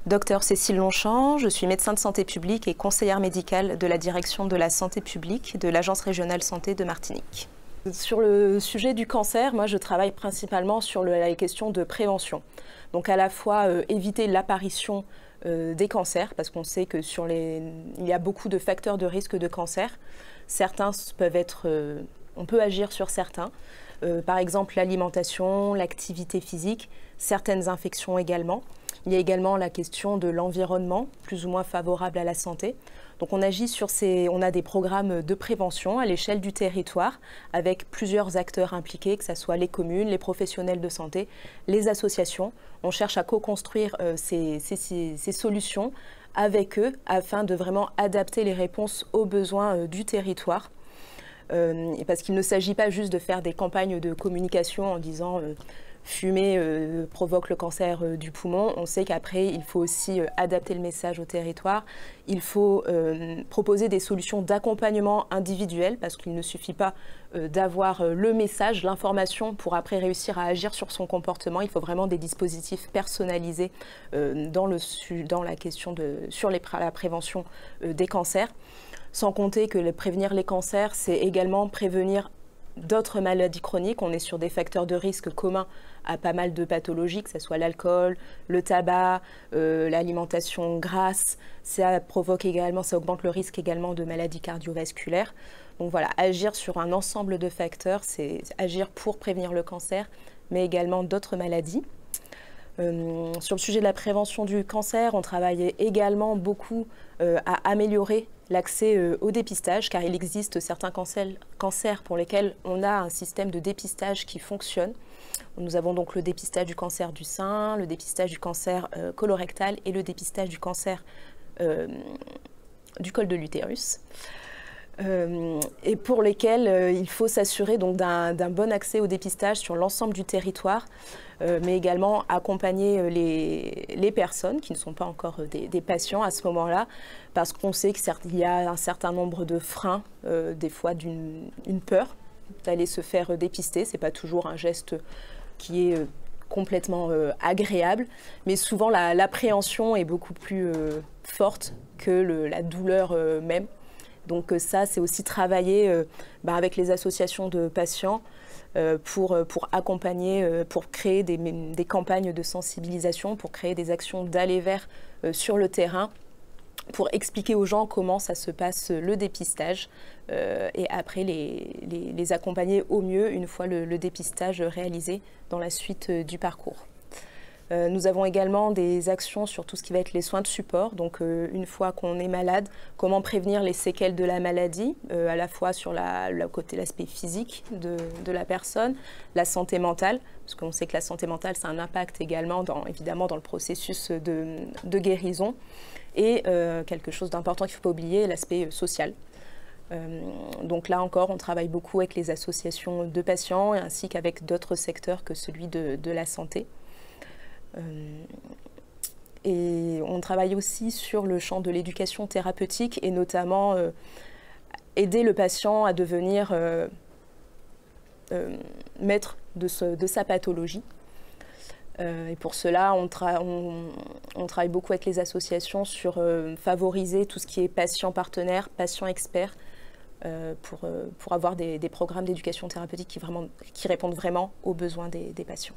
Docteur Cécile Longchamp, je suis médecin de santé publique et conseillère médicale de la direction de la santé publique de l'Agence régionale santé de Martinique. Sur le sujet du cancer, moi je travaille principalement sur les questions de prévention. Donc à la fois éviter l'apparition des cancers, parce qu'on sait que il y a beaucoup de facteurs de risque de cancer. Certains peuvent être, on peut agir sur certains. Par exemple l'alimentation, l'activité physique, certaines infections également. Il y a également la question de l'environnement, plus ou moins favorable à la santé. Donc on agit sur on a des programmes de prévention à l'échelle du territoire avec plusieurs acteurs impliqués, que ce soit les communes, les professionnels de santé, les associations. On cherche à co-construire ces solutions avec eux afin de vraiment adapter les réponses aux besoins du territoire. Et parce qu'il ne s'agit pas juste de faire des campagnes de communication en disant fumer provoque le cancer du poumon. On sait qu'après, il faut aussi adapter le message au territoire. Il faut proposer des solutions d'accompagnement individuel parce qu'il ne suffit pas d'avoir le message, l'information pour après réussir à agir sur son comportement. Il faut vraiment des dispositifs personnalisés dans la question sur la prévention des cancers. Sans compter que prévenir les cancers, c'est également prévenir d'autres maladies chroniques. On est sur des facteurs de risque communs à pas mal de pathologies, que ce soit l'alcool, le tabac, l'alimentation grasse. Ça augmente le risque également de maladies cardiovasculaires. Donc voilà, agir sur un ensemble de facteurs, c'est agir pour prévenir le cancer, mais également d'autres maladies. Sur le sujet de la prévention du cancer, on travaille également beaucoup à améliorer l'accès au dépistage, car il existe certains cancers pour lesquels on a un système de dépistage qui fonctionne. Nous avons donc le dépistage du cancer du sein, le dépistage du cancer colorectal et le dépistage du cancer du col de l'utérus. Et pour lesquels il faut s'assurer d'un bon accès au dépistage sur l'ensemble du territoire, mais également accompagner les personnes qui ne sont pas encore des patients à ce moment-là, parce qu'on sait qu'il y a un certain nombre de freins, des fois une peur d'aller se faire dépister. Ce n'est pas toujours un geste qui est complètement agréable, mais souvent l'appréhension est beaucoup plus forte que la douleur même. Donc ça, c'est aussi travailler avec les associations de patients pour accompagner, pour créer des campagnes de sensibilisation, pour créer des actions d'aller vers sur le terrain, pour expliquer aux gens comment ça se passe le dépistage et après les accompagner au mieux une fois le dépistage réalisé dans la suite du parcours. Nous avons également des actions sur tout ce qui va être les soins de support. Donc une fois qu'on est malade, comment prévenir les séquelles de la maladie, à la fois sur l'aspect physique de la personne, la santé mentale, parce qu'on sait que la santé mentale, c'est un impact également évidemment dans le processus de guérison. Et quelque chose d'important qu'il ne faut pas oublier, l'aspect social. Donc là encore, on travaille beaucoup avec les associations de patients ainsi qu'avec d'autres secteurs que celui de la santé. Et on travaille aussi sur le champ de l'éducation thérapeutique et notamment aider le patient à devenir maître de sa pathologie. Et pour cela, on travaille beaucoup avec les associations sur favoriser tout ce qui est patient partenaire, patient expert, pour avoir des programmes d'éducation thérapeutique qui répondent vraiment aux besoins des patients.